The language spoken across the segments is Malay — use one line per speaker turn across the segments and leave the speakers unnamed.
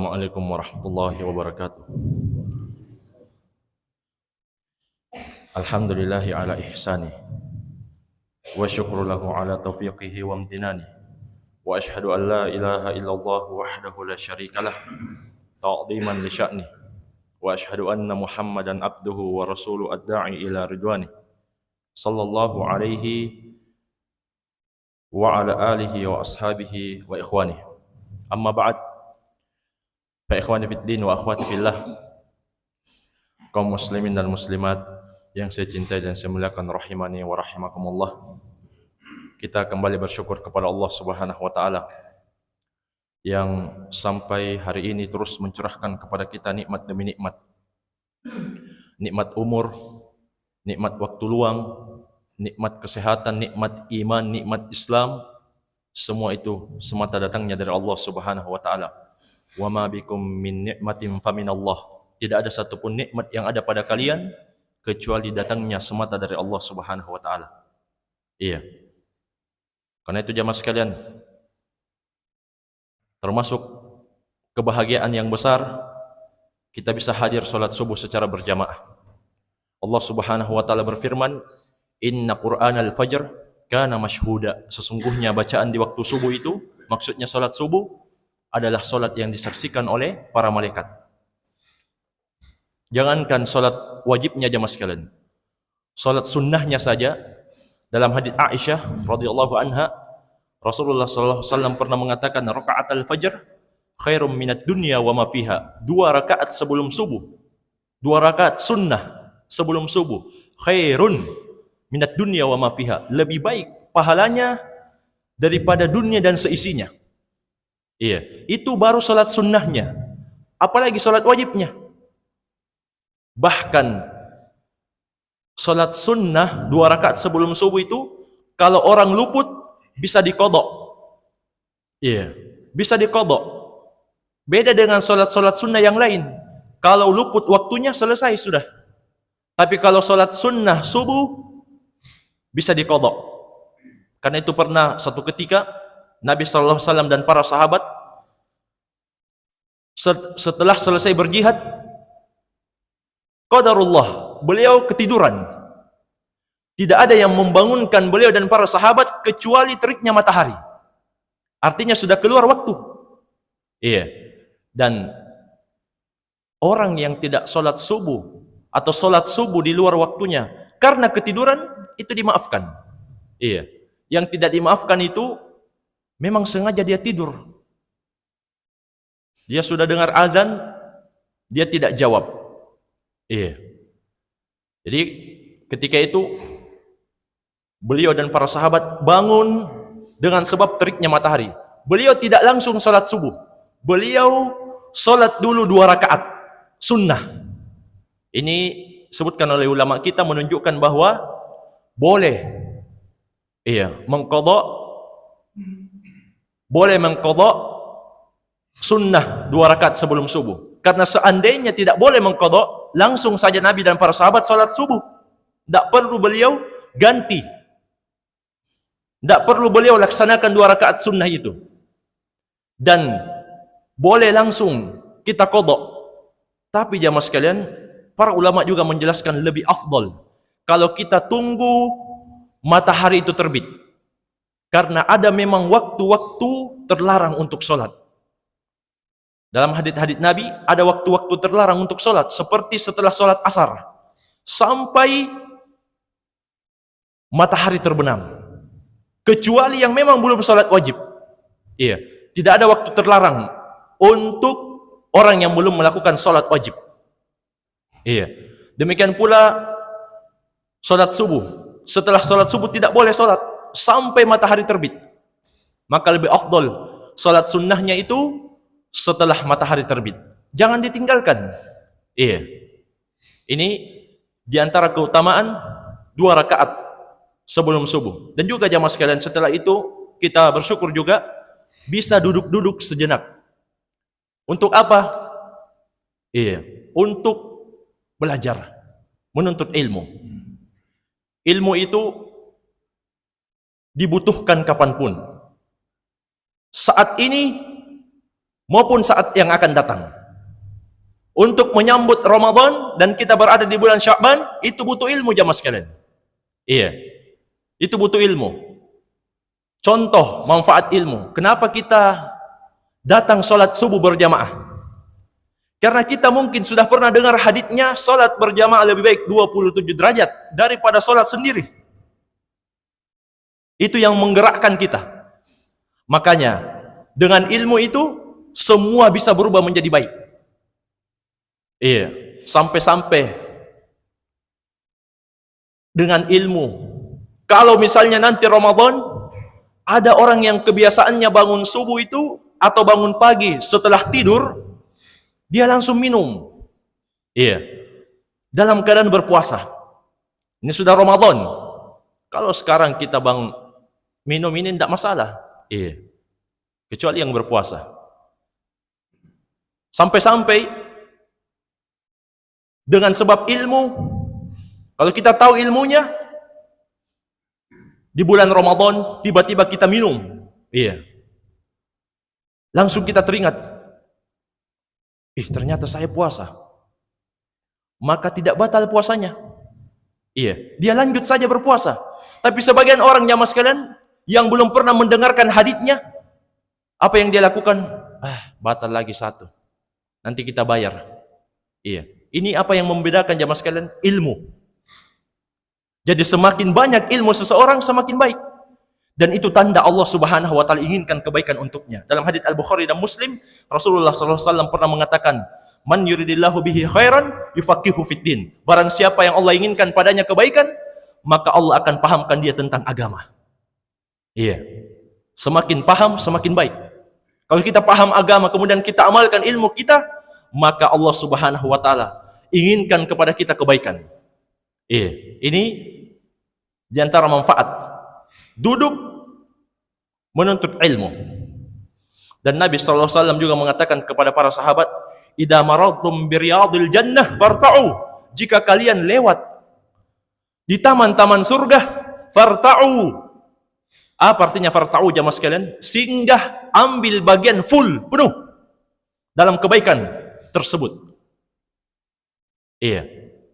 Assalamualaikum warahmatullahi wabarakatuh. Alhamdulillahi ala ihsani wa syukru lahu ala taufiqihi wa amtinani wa ashhadu an la ilaha illallah wahdahu la syarikalah ta'ziman li sya'ni wa ashhadu anna Muhammadan abduhu wa rasuluhu ad-da'i ila ridwani sallallahu alaihi wa ala alihi wa ashabihi wa ikhwani. Amma ba'd. Fa ikhwani fid din wa akhwati fillah, kaum muslimin dan muslimat yang saya cintai dan saya muliakan rahimani wa rahimakumullah. Kita kembali bersyukur kepada Allah Subhanahu wa taala yang sampai hari ini terus mencurahkan kepada kita nikmat demi nikmat. Nikmat umur, nikmat waktu luang, nikmat kesehatan, nikmat iman, nikmat Islam. Semua itu semata datangnya dari Allah Subhanahu wa taala. Wa ma bikum min ni'matin faminallah. Tidak ada satupun nikmat yang ada pada kalian kecuali datangnya semata dari Allah Subhanahu wa taala. Iya. Karena itu jamaah sekalian, termasuk kebahagiaan yang besar kita bisa hadir salat subuh secara berjamaah. Allah Subhanahu wa taala berfirman, "Inna Qur'anal fajr kana mashhuda." Sesungguhnya bacaan di waktu subuh itu, maksudnya salat subuh, adalah solat yang disaksikan oleh para malaikat. Jangankan solat wajibnya jamaah sekalian, solat sunnahnya saja. Dalam hadits Aisyah radhiyallahu anha, Rasulullah sallallahu alaihi wasallam pernah mengatakan, "Raka'atul fajr khairum minad dunya wa ma fiha." 2 rakaat sebelum subuh, 2 rakaat sunnah sebelum subuh, khairun minad dunya wa ma fiha, lebih baik pahalanya daripada dunia dan seisinya. Iya, itu baru salat sunnahnya. Apalagi salat wajibnya. Bahkan salat sunnah 2 rakaat sebelum subuh itu kalau orang luput bisa diqadha. Iya, bisa diqadha. Beda dengan salat-salat sunnah yang lain. Kalau luput waktunya selesai sudah. Tapi kalau salat sunnah subuh bisa diqadha. Karena itu pernah satu ketika Nabi sallallahu alaihi wasallam dan para sahabat setelah selesai berjihad, qadarullah, beliau ketiduran. Tidak ada yang membangunkan beliau dan para sahabat kecuali teriknya matahari. Artinya sudah keluar waktu. Iya. Dan orang yang tidak sholat subuh atau sholat subuh di luar waktunya karena ketiduran, itu dimaafkan. Iya. Yang tidak dimaafkan itu memang sengaja dia tidur. Dia sudah dengar azan, dia tidak jawab. Iya. Jadi ketika itu beliau dan para sahabat bangun dengan sebab teriknya matahari. Beliau tidak langsung salat subuh. Beliau salat dulu 2 rakaat sunnah. Ini sebutkan oleh ulama kita menunjukkan bahwa boleh mengqadha sunnah 2 rakaat sebelum subuh. Karena seandainya tidak boleh mengqadha, langsung saja Nabi dan para sahabat salat subuh. Tidak perlu beliau ganti. Tidak perlu beliau laksanakan 2 rakaat sunnah itu. Dan boleh langsung kita qadha. Tapi jamaah sekalian, para ulama juga menjelaskan lebih afdal kalau kita tunggu matahari itu terbit. Karena ada memang waktu-waktu terlarang untuk sholat. Dalam hadits Nabi ada waktu-waktu terlarang untuk sholat, seperti setelah sholat asar sampai matahari terbenam. Kecuali yang memang belum sholat wajib. Iya, tidak ada waktu terlarang untuk orang yang belum melakukan sholat wajib. Iya, demikian pula sholat subuh. Setelah sholat subuh tidak boleh sholat sampai matahari terbit. Maka lebih afdal sholat sunnahnya itu setelah matahari terbit. Jangan ditinggalkan. Iya. Ini diantara keutamaan 2 rakaat sebelum subuh. Dan juga jamaah sekalian, setelah itu kita bersyukur juga bisa duduk-duduk sejenak. Untuk apa? Iya, untuk belajar, menuntut ilmu. Ilmu itu dibutuhkan kapanpun. Saat ini maupun saat yang akan datang. Untuk menyambut Ramadan dan kita berada di bulan Sya'ban, itu butuh ilmu jamaah sekalian. Iya. Itu butuh ilmu. Contoh manfaat ilmu. Kenapa kita datang sholat subuh berjamaah? Karena kita mungkin sudah pernah dengar haditsnya, sholat berjamaah lebih baik 27 derajat daripada sholat sendiri. Itu yang menggerakkan kita. Makanya dengan ilmu itu semua bisa berubah menjadi baik. Iya, sampai-sampai dengan ilmu. Kalau misalnya nanti Ramadan, ada orang yang kebiasaannya bangun subuh itu atau bangun pagi setelah tidur, dia langsung minum. Iya. Dalam keadaan berpuasa. Ini sudah Ramadan. Kalau sekarang kita bangun minum ini tidak masalah. Iya. Kecuali yang berpuasa. Sampai-sampai dengan sebab ilmu, kalau kita tahu ilmunya, di bulan Ramadan tiba-tiba kita minum. Iya. Langsung kita teringat, ternyata saya puasa. Maka tidak batal puasanya. Iya, dia lanjut saja berpuasa. Tapi sebagian orang jamaah sekalian yang belum pernah mendengarkan haditsnya, apa yang dia lakukan? Batal lagi satu. Nanti kita bayar. Iya. Ini apa yang membedakan jamaah sekalian? Ilmu. Jadi semakin banyak ilmu seseorang semakin baik. Dan itu tanda Allah Subhanahu wa taala inginkan kebaikan untuknya. Dalam hadits Al-Bukhari dan Muslim, Rasulullah sallallahu alaihi wasallam pernah mengatakan, "Man yuridillahu bihi khairan yufaqihu fiddin." Barang siapa yang Allah inginkan padanya kebaikan, maka Allah akan pahamkan dia tentang agama. Iya. Semakin paham semakin baik. Kalau kita paham agama kemudian kita amalkan ilmu kita, maka Allah Subhanahu wa taala inginkan kepada kita kebaikan. Ini di antara manfaat duduk menuntut ilmu. Dan Nabi sallallahu alaihi wasallam juga mengatakan kepada para sahabat, "Idza maradtum bi riyadil jannah farta'u." Jika kalian lewat di taman-taman surga, farta'u. Apa artinya farta'u jamaah sekalian? Singgah, ambil bagian full, penuh dalam kebaikan tersebut. Iya.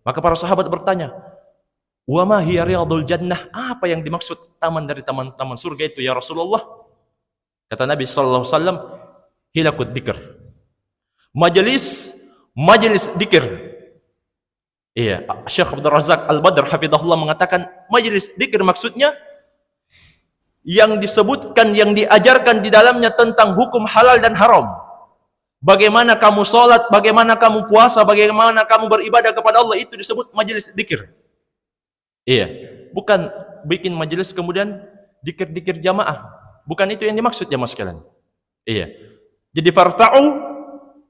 Maka para sahabat bertanya, "Wa ma hiya riyadul jannah?" Apa yang dimaksud taman dari taman-taman surga itu ya Rasulullah? Kata Nabi sallallahu alaihi wasallam, hilakut dzikr. Majelis dzikir. Iya, Syekh Abdul Razak Al-Badr hafizahullah mengatakan, majelis dzikir maksudnya yang disebutkan, yang diajarkan di dalamnya tentang hukum halal dan haram. Bagaimana kamu sholat, bagaimana kamu puasa, bagaimana kamu beribadah kepada Allah, itu disebut majelis dzikir. Iya, bukan bikin majelis kemudian dzikir-dzikir jamaah. Bukan itu yang dimaksud jamaah sekalian. Iya. Jadi farta'u,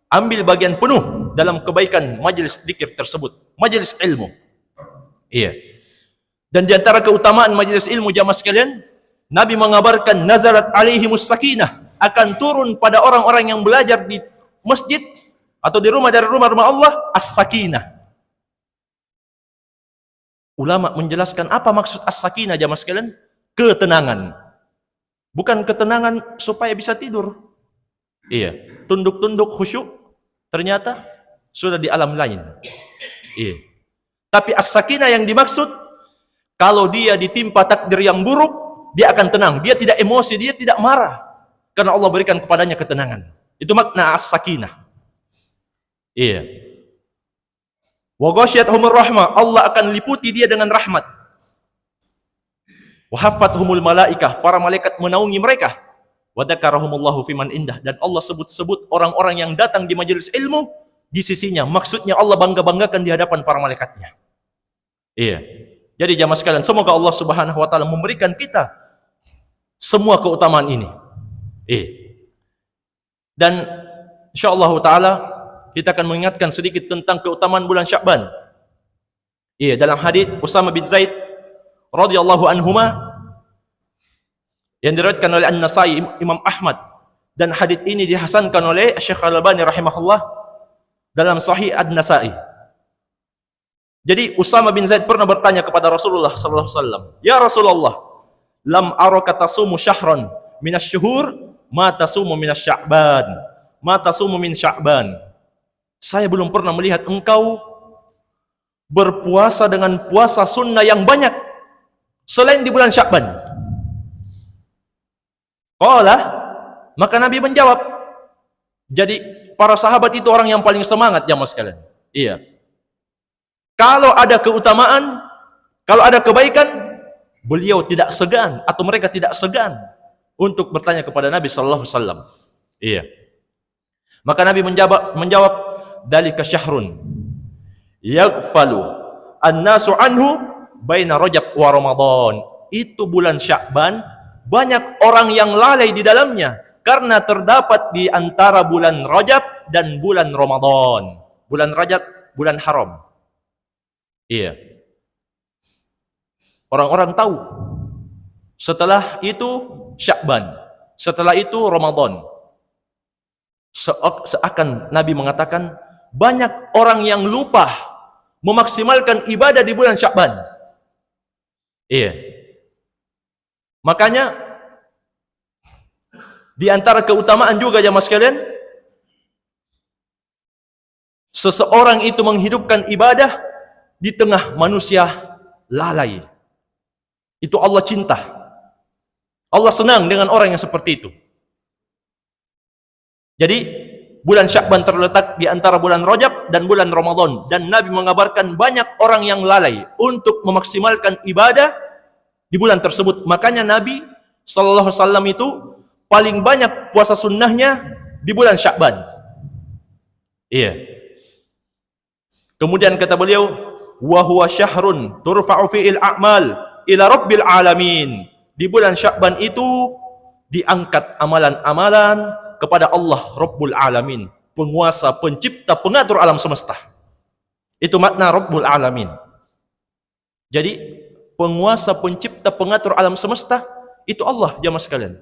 ambil bagian penuh dalam kebaikan majelis dzikir tersebut, majelis ilmu. Iya. Dan di antara keutamaan majelis ilmu jamaah sekalian, Nabi mengabarkan nazalat alaihimus sakinah, akan turun pada orang-orang yang belajar di masjid atau di rumah dari rumah-rumah Allah as-sakinah. Ulama menjelaskan apa maksud as-sakinah jamaah sekalian? Ketenangan. Bukan ketenangan supaya bisa tidur. Iya, tunduk-tunduk khusyuk ternyata sudah di alam lain. Iya. Tapi as-sakinah yang dimaksud, kalau dia ditimpa takdir yang buruk, dia akan tenang, dia tidak emosi, dia tidak marah karena Allah berikan kepadanya ketenangan. Itu makna as-sakinah. Iya. Wa ghasyiyatuhumur rahmah, Allah akan liputi dia dengan rahmat. Wa haffathumul malaikah, para malaikat menaungi mereka. Wa dzakarahumullahu fiman indah, dan Allah sebut-sebut orang-orang yang datang di majelis ilmu di sisinya. Maksudnya Allah bangga-banggakan di hadapan para malaikatnya. Iya. Jadi jamaah sekalian, semoga Allah Subhanahu wa taala memberikan kita semua keutamaan ini. Dan insyaallah taala kita akan mengingatkan sedikit tentang keutamaan bulan Sya'ban. Iya, dalam hadis Usamah bin Zaid radhiyallahu anhuma yang diriwayatkan oleh An-Nasa'i, Imam Ahmad, dan hadis ini dihasankan oleh Syekh Al-Albani rahimahullah dalam Sahih An-Nasa'i. Jadi Usamah bin Zaid pernah bertanya kepada Rasulullah sallallahu alaihi wasallam, "Ya Rasulullah, lam araka tasumu syahran minasy syuhur ma tasumu minasy Sya'ban." ma tasumu min Sya'ban. Saya belum pernah melihat engkau berpuasa dengan puasa sunnah yang banyak selain di bulan Sya'ban. Qala, maka Nabi menjawab. Jadi para sahabat itu orang yang paling semangat, jamaah sekalian. Iya. Kalau ada keutamaan, kalau ada kebaikan, beliau tidak segan atau mereka tidak segan untuk bertanya kepada Nabi sallallahu alaihi wasallam. Iya. Maka Nabi menjawab, "Dzalika syahrun yaghfalu an-nasu anhu baina Rajab wa Ramadan." Itu bulan Sya'ban, banyak orang yang lalai di dalamnya karena terdapat di antara bulan Rajab dan bulan Ramadan. Bulan Rajab, bulan haram. Iya. Orang-orang tahu. Setelah itu Sya'ban, setelah itu Ramadan. Seakan Nabi mengatakan, banyak orang yang lupa memaksimalkan ibadah di bulan Sya'ban. Iya. Makanya di antara keutamaan juga jamaah sekalian, seseorang itu menghidupkan ibadah di tengah manusia lalai. Itu Allah cinta. Allah senang dengan orang yang seperti itu. Jadi bulan Sya'ban terletak di antara bulan Rajab dan bulan Ramadan, dan Nabi mengabarkan banyak orang yang lalai untuk memaksimalkan ibadah di bulan tersebut. Makanya Nabi sallallahu alaihi wasallam itu paling banyak puasa sunnahnya di bulan Sya'ban. Iya. Kemudian kata beliau, wa huwa syahrun turfa'u fi'il a'mal ila rabbil alamin. Di bulan Sya'ban itu diangkat amalan-amalan kepada Allah Rabbul Alamin, penguasa, pencipta, pengatur alam semesta. Itu makna Rabbul Alamin. Jadi penguasa, pencipta, pengatur alam semesta itu Allah, jamaah sekalian.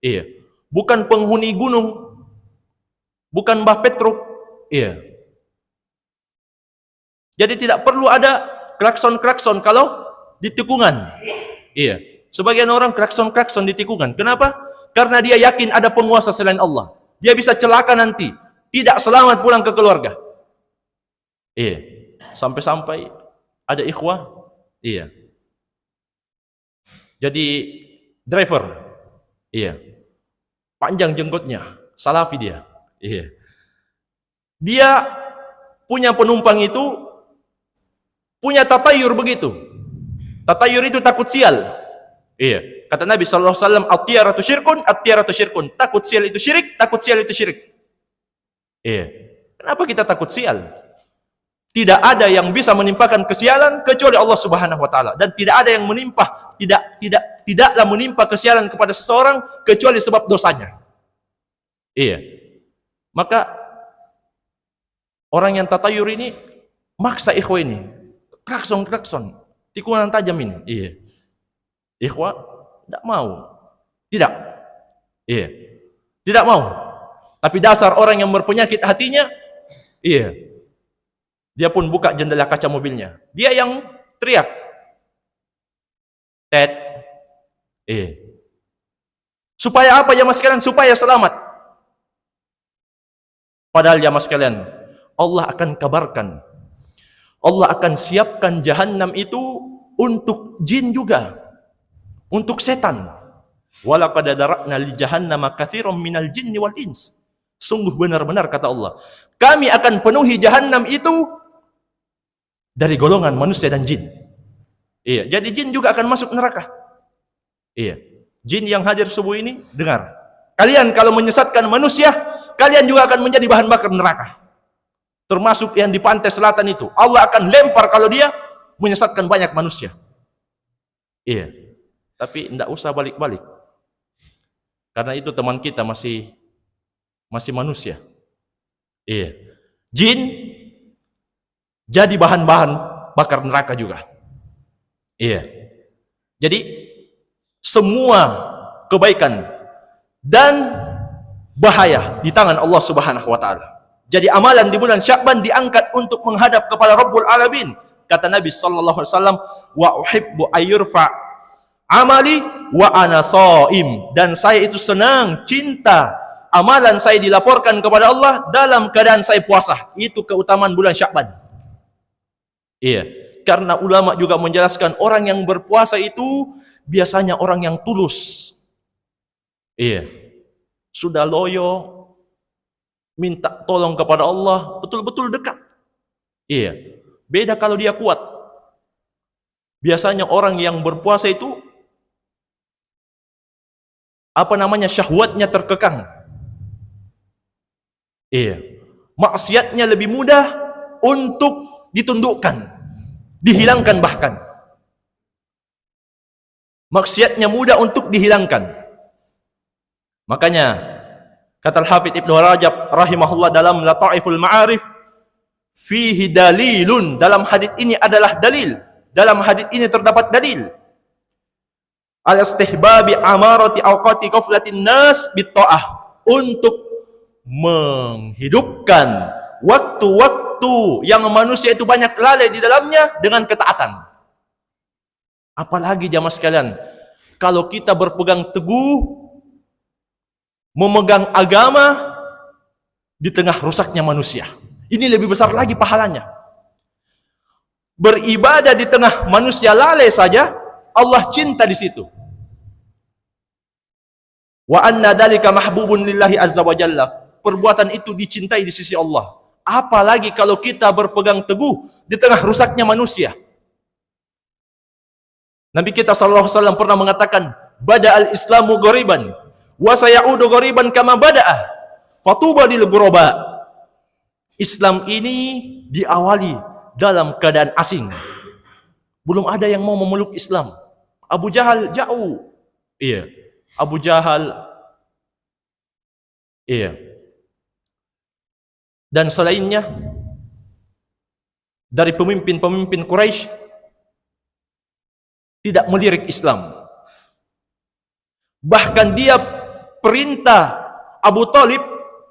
Iya. Bukan penghuni gunung, bukan Mbah Petruk. Iya. Jadi tidak perlu ada klakson-klakson kalau di tikungan. Iya. Sebagian orang klakson-klakson di tikungan. Kenapa? Karena dia yakin ada penguasa selain Allah. Dia bisa celaka nanti, tidak selamat pulang ke keluarga. Iya. Sampai-sampai ada ikhwah. Iya. Jadi driver. Iya. Panjang jenggotnya, salafi dia. Iya. Dia punya penumpang itu punya tatayur begitu. Tatayur itu takut sial. Iya. Kata Nabi sallallahu alaihi wasallam, at-tiyaratu syirkun, at-tiyaratu syirkun. Takut sial itu syirik, takut sial itu syirik. Iya. Kenapa kita takut sial? Tidak ada yang bisa menimpakan kesialan kecuali Allah Subhanahu wa taala, dan tidak ada yang menimpa, tidaklah menimpa kesialan kepada seseorang kecuali sebab dosanya. Iya. Maka orang yang tatayur ini maksa ikhwah ini. Klakson, tikungan tajam ini. Iya. Ikhwah tidak mau. Tidak. Iya. Tidak mau. Tapi dasar orang yang berpenyakit hatinya, iya. Dia pun buka jendela kaca mobilnya. Dia yang teriak. Tet. Iya. Supaya apa jamaah sekalian? Supaya selamat. Padahal jamaah sekalian, Allah akan kabarkan, Allah akan siapkan jahanam itu untuk jin juga, untuk setan. Walaqad dara'na li jahannama katsiran minal jinni wal ins. Sungguh benar-benar kata Allah, kami akan penuhi jahanam itu dari golongan manusia dan jin. Iya, jadi jin juga akan masuk neraka. Iya. Jin yang hadir subuh ini, dengar. Kalian kalau menyesatkan manusia, kalian juga akan menjadi bahan bakar neraka. Termasuk yang di pantai selatan itu, Allah akan lempar kalau dia menyesatkan banyak manusia. Iya. Tapi tidak usah balik-balik. Karena itu teman kita masih manusia. Iya. Jin jadi bahan-bahan bakar neraka juga. Iya. Jadi semua kebaikan dan bahaya di tangan Allah Subhanahu wa taala. Jadi amalan di bulan Sya'ban diangkat untuk menghadap kepada Rabbul Alamin. Kata Nabi sallallahu alaihi wasallam, wa uhibbu ayyurfa amali wa ana shaim. Dan saya itu senang, cinta amalan saya dilaporkan kepada Allah dalam keadaan saya puasa. Itu keutamaan bulan Sya'ban. Iya, karena ulama juga menjelaskan orang yang berpuasa itu biasanya orang yang tulus. Iya, sudah loyo, minta tolong kepada Allah, betul-betul dekat. Iya, beda kalau dia kuat. Biasanya orang yang berpuasa itu syahwatnya terkekang. Iya, maksiatnya lebih mudah untuk ditundukkan, dihilangkan bahkan. Maksiatnya mudah untuk dihilangkan. Makanya kata Al-Hafidz Ibnu Rajab rahimahullah dalam Lataiful Ma'arif, fihi dalilun, dalam hadis ini adalah dalil. Dalam hadis ini terdapat dalil al-istihbabi amarati awqati qaflatin nas bitta'ah, untuk menghidupkan waktu-waktu yang manusia itu banyak lalai di dalamnya dengan ketaatan. Apalagi jamaah sekalian, kalau kita berpegang teguh memegang agama di tengah rusaknya manusia, ini lebih besar lagi pahalanya. Beribadah di tengah manusia lalai saja, Allah cinta di situ. Wa anna dzalika mahbubun lillahi azza wa jalla. Perbuatan itu dicintai di sisi Allah. Apalagi kalau kita berpegang teguh di tengah rusaknya manusia. Nabi kita sallallahu alaihi wasallam pernah mengatakan, bada'al islamu ghariban wa sayaudu ghariban kama bada'a. Fatuba lil ghuraba. Islam ini diawali dalam keadaan asing. Belum ada yang mau memeluk Islam. Abu Jahal jauh. Iya. Abu Jahal. Iya. Dan selainnya dari pemimpin-pemimpin Quraisy tidak melirik Islam. Bahkan dia perintah Abu Thalib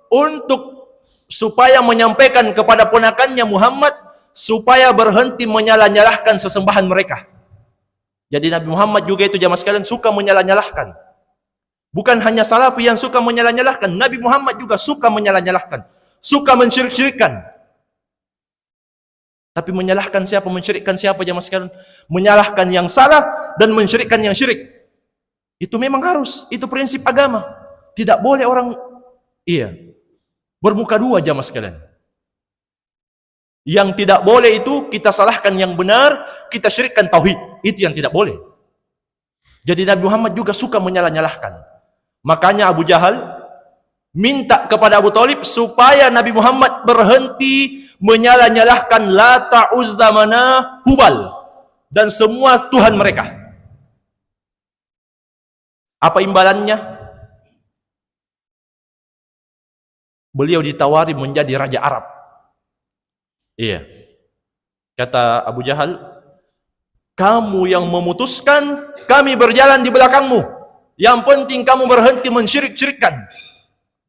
untuk supaya menyampaikan kepada ponakannya Muhammad supaya berhenti menyalah-nyalahkan sesembahan mereka. Jadi Nabi Muhammad juga itu jamaah sekalian suka menyalah-nyalahkan. Bukan hanya Salafi yang suka menyalah-nyalahkan, Nabi Muhammad juga suka menyalah-nyalahkan, suka mensyirikkan. Tapi menyalahkan siapa, mensyirikkan siapa jamaah sekalian? Menyalahkan yang salah dan mensyirikkan yang syirik. Itu memang harus, itu prinsip agama. Tidak boleh orang bermuka dua jamaah sekalian. Yang tidak boleh itu kita salahkan yang benar, kita syirikkan tauhid. Itu yang tidak boleh. Jadi Nabi Muhammad juga suka menyalah-nyalahkan. Makanya Abu Jahal minta kepada Abu Thalib supaya Nabi Muhammad berhenti menyalah-nyalahkan Lata, Uzza, Manah, Hubal dan semua Tuhan mereka. Apa imbalannya? Beliau ditawari menjadi Raja Arab. Iya. Kata Abu Jahal, kamu yang memutuskan, kami berjalan di belakangmu. Yang penting kamu berhenti mensyirik-syirikkan.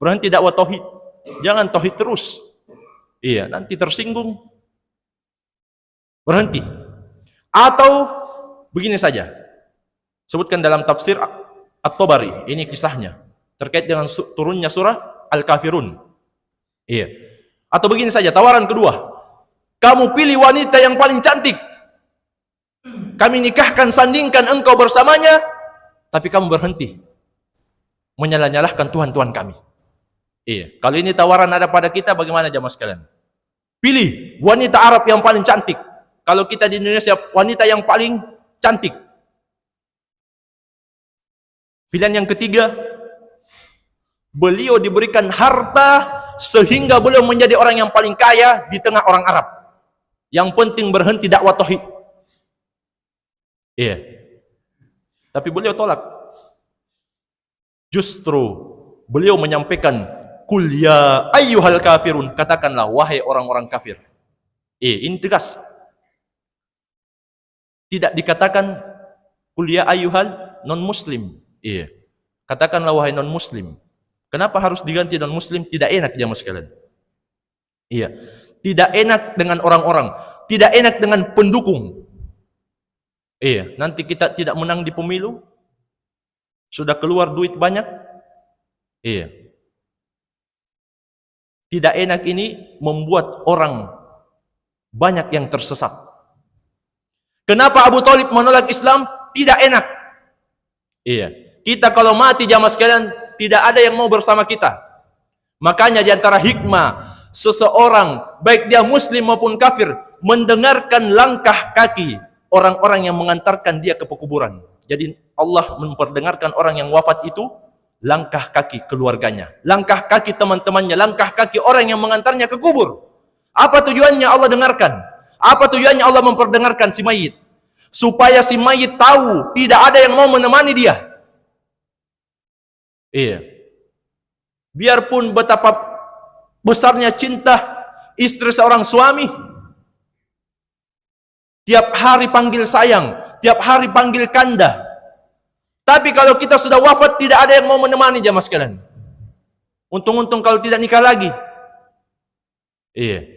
Berhenti dakwah tauhid. Jangan tauhid terus. Iya, nanti tersinggung. Berhenti. Atau begini saja. Sebutkan dalam tafsir At-Tabari, ini kisahnya terkait dengan turunnya surah Al-Kafirun. Iya. Atau begini saja, tawaran kedua. Kamu pilih wanita yang paling cantik. Kami nikahkan, sandingkan engkau bersamanya, tapi kamu berhenti menyalah-nyalahkan Tuhan-Tuhan kami. Iya. Kalau ini tawaran ada pada kita, bagaimana jamaah sekalian? Pilih wanita Arab yang paling cantik. Kalau kita di Indonesia, wanita yang paling cantik. Pilihan yang ketiga, beliau diberikan harta sehingga beliau menjadi orang yang paling kaya di tengah orang Arab. Yang penting berhenti dakwah tauhid. Iya. Tapi beliau tolak. Justru beliau menyampaikan, "Qul ya ayyuhal kafirun," katakanlah wahai orang-orang kafir. Ini tegas. Tidak dikatakan qul ya ayyuhal non muslim. Iya. Katakanlah wahai non muslim. Kenapa harus diganti non muslim? Tidak enak jamaah sekalian. Iya. Tidak enak dengan orang-orang, tidak enak dengan pendukung. Iya, nanti kita tidak menang di pemilu, sudah keluar duit banyak. Iya. Tidak enak ini membuat orang banyak yang tersesat. Kenapa Abu Thalib menolak Islam? Tidak enak. Iya. Kita kalau mati jamaah sekalian, tidak ada yang mau bersama kita. Makanya di antara hikmah seseorang, baik dia muslim maupun kafir, mendengarkan langkah kaki orang-orang yang mengantarkan dia ke pekuburan. Jadi Allah memperdengarkan orang yang wafat itu langkah kaki keluarganya, langkah kaki teman-temannya, langkah kaki orang yang mengantarnya ke kubur. Apa tujuannya Allah dengarkan? Apa tujuannya Allah memperdengarkan si mayit? Supaya si mayit tahu tidak ada yang mau menemani dia. Iya. Biarpun betapa besarnya cinta istri seorang suami, tiap hari panggil sayang, tiap hari panggil kanda. Tapi kalau kita sudah wafat, tidak ada yang mau menemani jamaah sekalian. Untung-untung kalau tidak nikah lagi. Iya.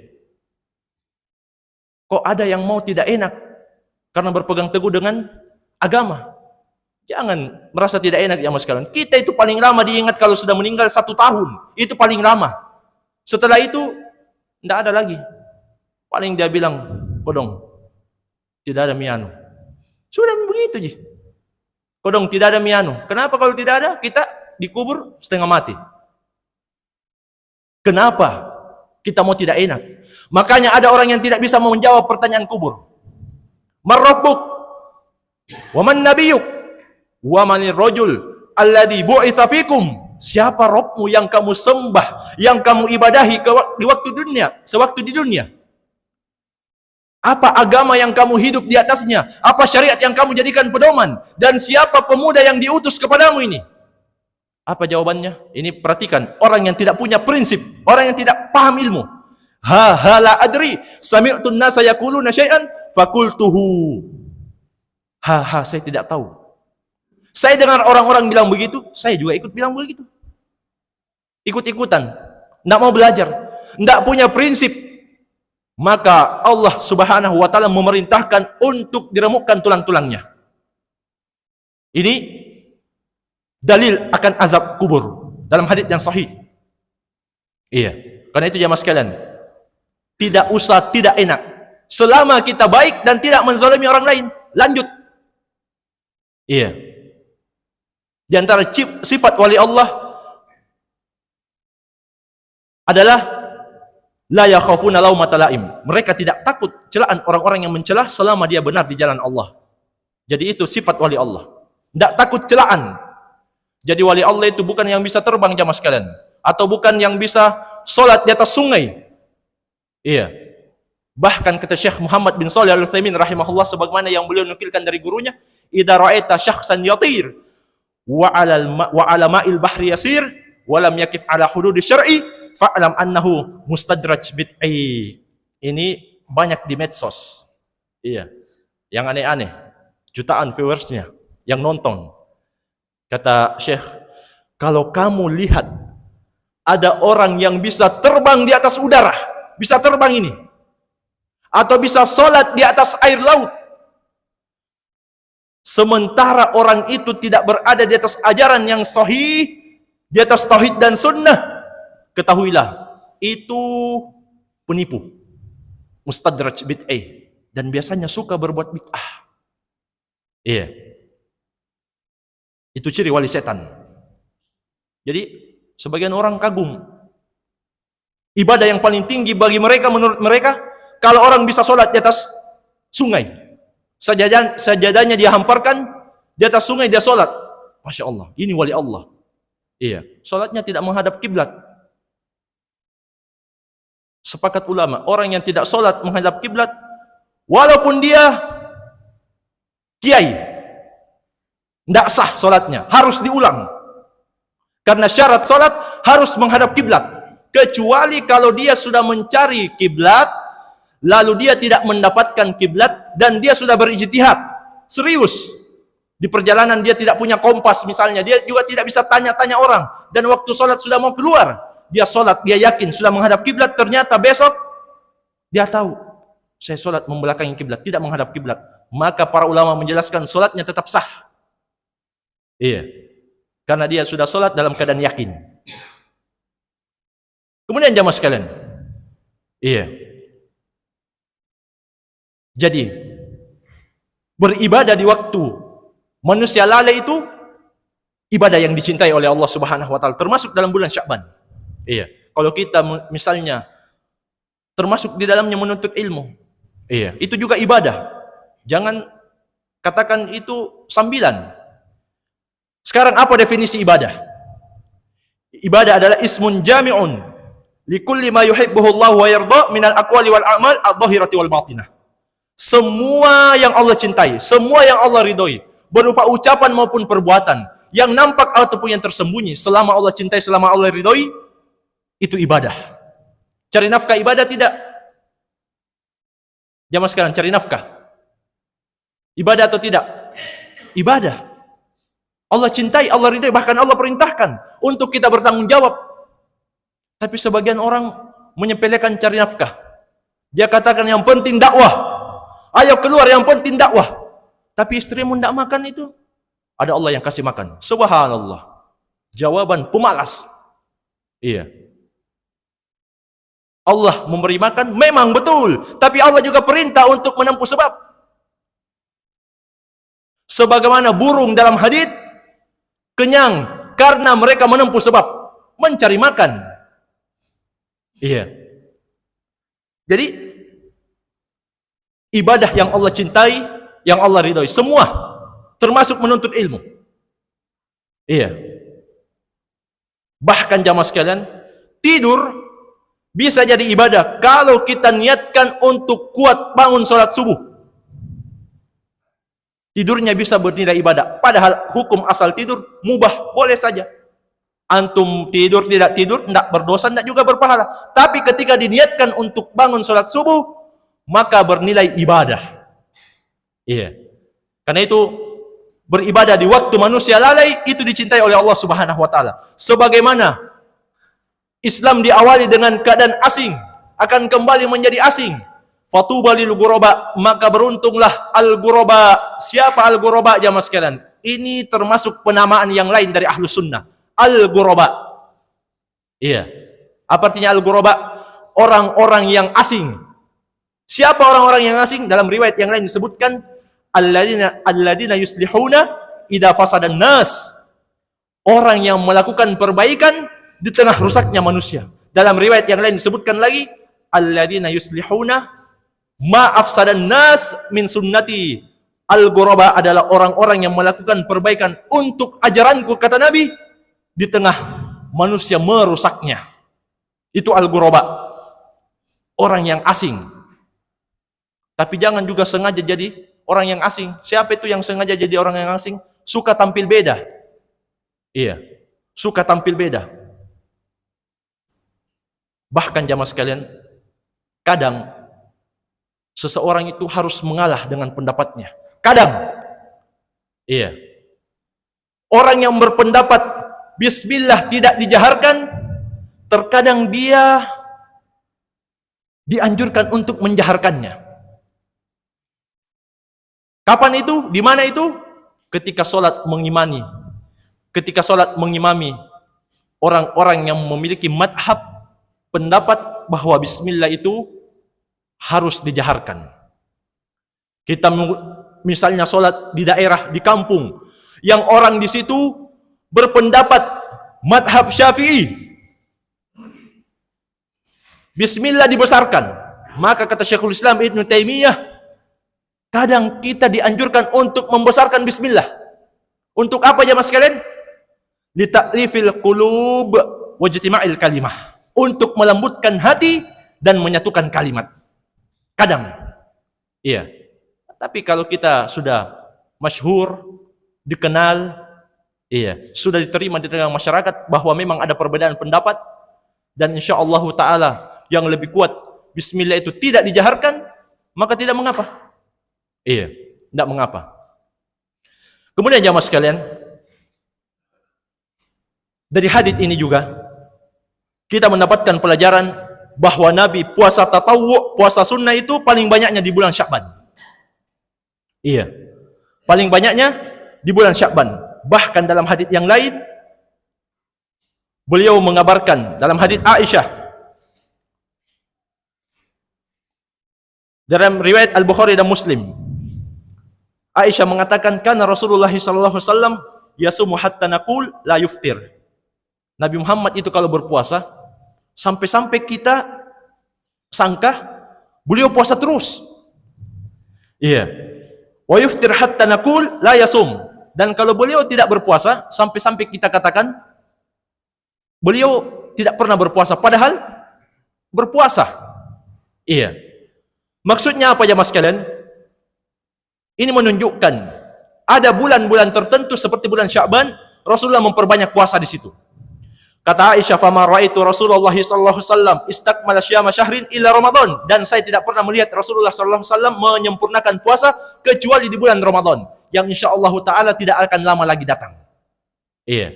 Kok ada yang mau tidak enak karena berpegang teguh dengan agama? Jangan merasa tidak enak jamaah sekalian. Kita itu paling lama diingat kalau sudah meninggal 1 tahun. Itu paling lama. Setelah itu, tidak ada lagi. Paling dia bilang, kodong, tidak ada mianu. Sudah begitu ji. Kodong, tidak ada mianu. Kenapa kalau tidak ada? Kita dikubur setengah mati. Kenapa kita mau tidak enak? Makanya ada orang yang tidak bisa menjawab pertanyaan kubur. Man rabbuk? Wa man nabiyuk? Wa manir rajul alladhi bu'itsa fikum? Siapa Rabbmu yang kamu sembah, yang kamu ibadahi di waktu dunia, sewaktu di dunia? Apa agama yang kamu hidup di atasnya? Apa syariat yang kamu jadikan pedoman? Dan siapa pemuda yang diutus kepadamu ini? Apa jawabannya? Ini perhatikan, orang yang tidak punya prinsip, orang yang tidak paham ilmu. La adri, sami'tu an-nasa yaquluna syai'an faqultuhu. Saya tidak tahu. Saya dengar orang-orang bilang begitu, saya juga ikut bilang begitu. Ikut-ikutan, tidak mau belajar, tidak punya prinsip. Maka Allah Subhanahu wa taala memerintahkan untuk diremukkan tulang-tulangnya. Ini dalil akan azab kubur dalam hadits yang sahih. Iya, karena itu jamaah sekalian, tidak usah tidak enak selama kita baik dan tidak menzalimi orang lain. Lanjut. Iya. Di antara sifat wali Allah adalah la yakhafuna laumata laim. Mereka tidak takut celaan orang-orang yang mencela selama dia benar di jalan Allah. Jadi itu sifat wali Allah. Tidak takut celaan. Jadi wali Allah itu bukan yang bisa terbang jamaah sekalian, atau bukan yang bisa solat di atas sungai. Iya. Bahkan kata Syekh Muhammad bin Shalih Al-Utsaimin rahimahullah, sebagaimana yang beliau nukilkan dari gurunya, idza ra'aita syakhsan yatir wa 'ala ma'il bahri yasir wa lam yakif 'ala hududi syar'i fa'lam annahu mustadraj bid'i. Ini banyak di medsos. Iya. Yang aneh-aneh. Jutaan viewersnya yang nonton. Kata Syekh, kalau kamu lihat ada orang yang bisa terbang di atas udara, bisa terbang ini, atau bisa sholat di atas air laut, sementara orang itu tidak berada di atas ajaran yang sahih, di atas tauhid dan sunnah, ketahuilah itu penipu, mustadraj bid'ah, dan biasanya suka berbuat bid'ah. Iya, itu ciri wali setan. Jadi sebagian orang kagum ibadah yang paling tinggi bagi mereka, menurut mereka, kalau orang bisa sholat di atas sungai, sajadahnya dia hamparkan di atas sungai, dia sholat. Masya Allah, ini wali Allah. Iya, sholatnya tidak menghadap kiblat. Sepakat ulama, orang yang tidak sholat menghadap kiblat, walaupun dia kiai, tidak sah sholatnya, harus diulang. Karena syarat sholat harus menghadap kiblat. Kecuali kalau dia sudah mencari kiblat, lalu dia tidak mendapatkan kiblat, dan dia sudah berijtihad serius di perjalanan, dia tidak punya kompas misalnya, dia juga tidak bisa tanya-tanya orang, dan waktu sholat sudah mau keluar, dia sholat, dia yakin sudah menghadap kiblat, ternyata besok dia tahu saya sholat membelakangi kiblat, tidak menghadap kiblat, maka para ulama menjelaskan sholatnya tetap sah. Iya, karena dia sudah sholat dalam keadaan yakin. Kemudian jamaah sekalian, iya. Jadi beribadah di waktu manusia lalai itu ibadah yang dicintai oleh Allah Subhanahu wa taala, termasuk dalam bulan Sya'ban. Iya. Kalau kita misalnya termasuk di dalamnya menuntut ilmu, iya, itu juga ibadah. Jangan katakan itu sambilan. Sekarang apa definisi ibadah? Ibadah adalah ismun jami'un likulli ma yuhibbuhu Allah wa yarda minal aqwali wal a'mal adh-dhahirati wal batinah. Semua yang Allah cintai, semua yang Allah ridhoi, berupa ucapan maupun perbuatan, yang nampak ataupun yang tersembunyi, selama Allah cintai, selama Allah ridhoi, itu ibadah. Cari nafkah ibadah tidak? Jamaah sekarang, cari nafkah ibadah atau tidak? Ibadah. Allah cintai, Allah ridhoi, bahkan Allah perintahkan untuk kita bertanggung jawab. Tapi sebagian orang menyepelekan cari nafkah. Dia katakan yang penting dakwah. Ayo keluar, yang penting dakwah. Tapi istrimu tidak makan itu, ada Allah yang kasih makan. Subhanallah. Jawaban pemalas. Iya. Allah memberi makan, memang betul. Tapi Allah juga perintah untuk menempuh sebab. Sebagaimana burung dalam hadits, kenyang karena mereka menempuh sebab, mencari makan. Iya. Jadi, ibadah yang Allah cintai, yang Allah ridhoi, semua, termasuk menuntut ilmu. Iya. Bahkan jamaah sekalian, tidur bisa jadi ibadah kalau kita niatkan untuk kuat bangun sholat subuh. Tidurnya bisa bernilai ibadah. Padahal hukum asal tidur mubah, boleh saja. Antum tidur, tidak tidur, tidak berdosa, tidak juga berpahala. Tapi ketika diniatkan untuk bangun sholat subuh, maka bernilai ibadah. Iya. Karena itu beribadah di waktu manusia lalai itu dicintai oleh Allah Subhanahu wa taala. Sebagaimana Islam diawali dengan keadaan asing, akan kembali menjadi asing. Fatuba lil ghuraba, maka beruntunglah al-ghuraba. Siapa al-ghuraba jamaah sekalian? Ini termasuk penamaan yang lain dari Ahlus Sunnah. Al-ghuraba. Iya. Apa artinya al-ghuraba? Orang-orang yang asing. Siapa orang-orang yang asing? Dalam riwayat yang lain disebutkan alladzina yuslihuna idza fasadan nas. Orang yang melakukan perbaikan di tengah rusaknya manusia. Dalam riwayat yang lain disebutkan lagi alladzina yuslihuna ma afsadan nas min sunnati. Al-ghuraba adalah orang-orang yang melakukan perbaikan untuk ajaranku, kata Nabi, di tengah manusia merusaknya. Itu al-ghuraba. Orang yang asing. Tapi jangan juga sengaja jadi orang yang asing. Siapa itu yang sengaja jadi orang yang asing? Suka tampil beda. Iya. Suka tampil beda. Bahkan jamaah sekalian, kadang seseorang itu harus mengalah dengan pendapatnya. Kadang. Iya. Orang yang berpendapat bismillah tidak dijaharkan, terkadang dia dianjurkan untuk menjaharkannya. Kapan itu? Di mana itu? Ketika sholat mengimami. Ketika sholat mengimami orang-orang yang memiliki madhab pendapat bahwa bismillah itu harus dijaharkan. Kita misalnya sholat di daerah, di kampung, yang orang di situ berpendapat madhab Syafi'i, bismillah dibesarkan. Maka kata Syekhul Islam Ibn Taimiyah, kadang kita dianjurkan untuk membesarkan bismillah. Untuk apa jamaah sekalian? Lita'lifil qulub wajtima'il kalimah. Untuk melembutkan hati dan menyatukan kalimat. Kadang. Iya. Tapi kalau kita sudah masyhur, dikenal, iya, sudah diterima di tengah masyarakat bahwa memang ada perbedaan pendapat, dan insyaallah ta'ala yang lebih kuat bismillah itu tidak dijaharkan, maka tidak mengapa. Iya, tidak mengapa. Kemudian jamaah sekalian, dari hadits ini juga kita mendapatkan pelajaran bahwa Nabi puasa tatawwu, puasa sunnah itu paling banyaknya di bulan Sya'ban. Iya. Paling banyaknya di bulan Sya'ban. Bahkan dalam hadits yang lain beliau mengabarkan dalam hadits Aisyah Dalam riwayat Al-Bukhari dan Muslim, Aisyah mengatakan, "Kana Rasulullah sallallahu alaihi wasallam yasumu hatta naqul la yuftir." Nabi Muhammad itu kalau berpuasa sampai-sampai kita sangka beliau puasa terus. Iya. Wa yuftir hatta naqul la yasum. Dan kalau beliau tidak berpuasa sampai-sampai kita katakan beliau tidak pernah berpuasa, padahal berpuasa. Iya. Maksudnya apa ya mas kalian? Ini menunjukkan ada bulan-bulan tertentu seperti bulan Sya'ban, Rasulullah memperbanyak puasa di situ. Kata Aisyah, "Fama ra'aitu Rasulullah sallallahu alaihi wasallam istakmala syiyama syahrin illa Ramadan." Dan saya tidak pernah melihat Rasulullah sallallahu alaihi wasallam menyempurnakan puasa kecuali di bulan Ramadan, yang insyaallah taala tidak akan lama lagi datang. Iya.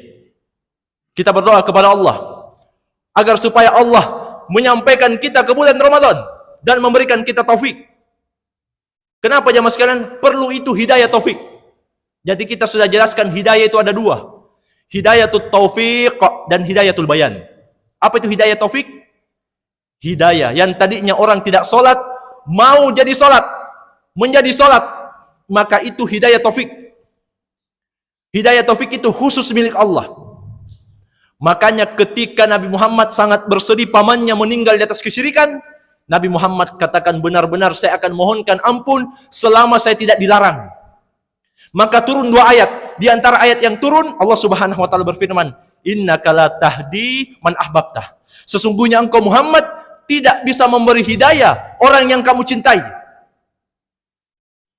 Kita berdoa kepada Allah agar supaya Allah menyampaikan kita ke bulan Ramadan dan memberikan kita taufik. Kenapa jemaah sekalian? Perlu itu hidayah taufik. Jadi kita sudah jelaskan hidayah itu ada dua. Hidayatul taufiq dan hidayatul bayan. Apa itu hidayah taufik? Hidayah yang tadinya orang tidak sholat, mau jadi sholat, menjadi sholat, maka itu hidayah taufik. Hidayah taufik itu khusus milik Allah. Makanya ketika Nabi Muhammad sangat bersedih pamannya meninggal di atas kesyirikan, Nabi Muhammad katakan, benar-benar saya akan mohonkan ampun selama saya tidak dilarang. Maka turun dua ayat. Di antara ayat yang turun, Allah Subhanahu wa taala berfirman, "Innaka la tahdi man ahbabtah." Sesungguhnya engkau Muhammad tidak bisa memberi hidayah orang yang kamu cintai.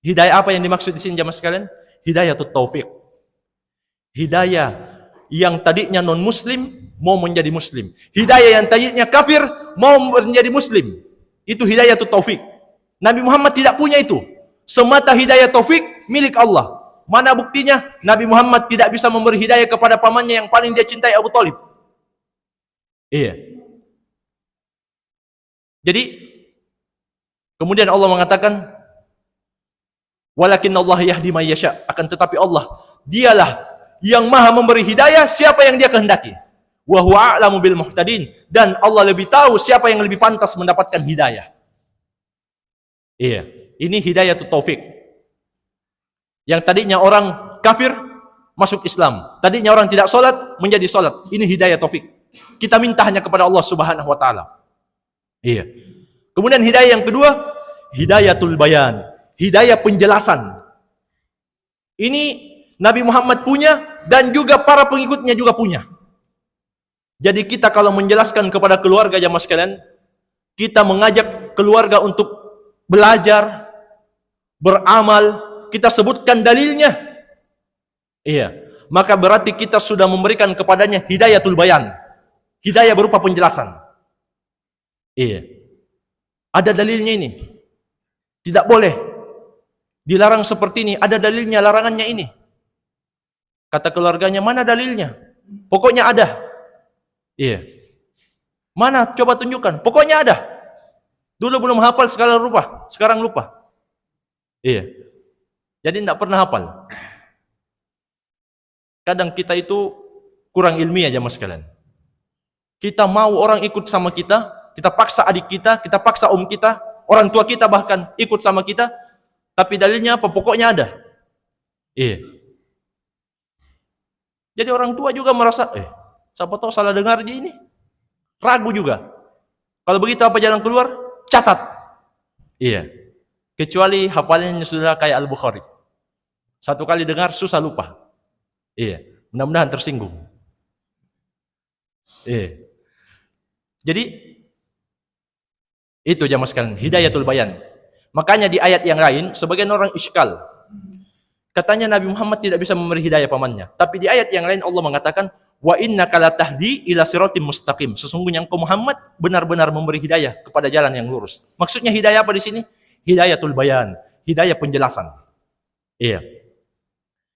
Hidayah apa yang dimaksud di sini jemaah sekalian? Hidayah taufik. Hidayah yang tadinya non muslim mau menjadi muslim. Hidayah yang tadinya kafir mau menjadi muslim. Itu hidayah taufik. Nabi Muhammad tidak punya itu. Semata hidayah taufik milik Allah. Mana buktinya? Nabi Muhammad tidak bisa memberi hidayah kepada pamannya yang paling dia cintai, Abu Thalib. Iya. Jadi kemudian Allah mengatakan, "Walakin Allah yahdi may yasha." Akan tetapi Allah, dialah yang maha memberi hidayah siapa yang dia kehendaki. Wa huwa a'lamu bil muhtadin. Dan Allah lebih tahu siapa yang lebih pantas mendapatkan hidayah. Iya. Ini hidayah taufik. Yang tadinya orang kafir masuk Islam, tadinya orang tidak sholat menjadi sholat. Ini hidayah taufik. Kita minta hanya kepada Allah Subhanahu wa taala. Iya. Kemudian hidayah yang kedua, hidayatul bayan, hidayah penjelasan. Ini Nabi Muhammad punya dan juga para pengikutnya juga punya. Jadi kita kalau menjelaskan kepada keluarga jamaah sekalian, kita mengajak keluarga untuk belajar, beramal, kita sebutkan dalilnya. Iya. Maka berarti kita sudah memberikan kepadanya hidayatul bayan. Hidayah berupa penjelasan. Iya. Ada dalilnya ini. Tidak boleh dilarang seperti ini. Ada dalilnya larangannya ini. Kata keluarganya, mana dalilnya? Pokoknya ada. Iya. Mana? Coba tunjukkan. Pokoknya ada. Dulu belum hafal, sekarang lupa. Iya. Jadi tidak pernah hafal. Kadang kita itu kurang ilmiah aja mas sekalian. Kita mau orang ikut sama kita paksa adik kita paksa om kita, orang tua kita bahkan ikut sama kita, tapi dalilnya apa? Pokoknya ada. Iya. Jadi orang tua juga merasa, siapa tahu salah dengar aja ini. Ragu juga. Kalau begitu apa jalan keluar? Catat. Iya. Kecuali hafalannya sudah kayak Al-Bukhari. Satu kali dengar susah lupa. Iya, mudah-mudahan tersinggung. Iya. Jadi itu jamaah sekalian, hidayatul bayan. Makanya di ayat yang lain sebagian orang iskal. Katanya Nabi Muhammad tidak bisa memberi hidayah pamannya. Tapi di ayat yang lain Allah mengatakan, "Wa innaka latahdi ila siratim mustaqim." Sesungguhnya engkau Muhammad benar-benar memberi hidayah kepada jalan yang lurus. Maksudnya hidayah apa di sini? Hidayatul bayan, hidayah penjelasan. Iya.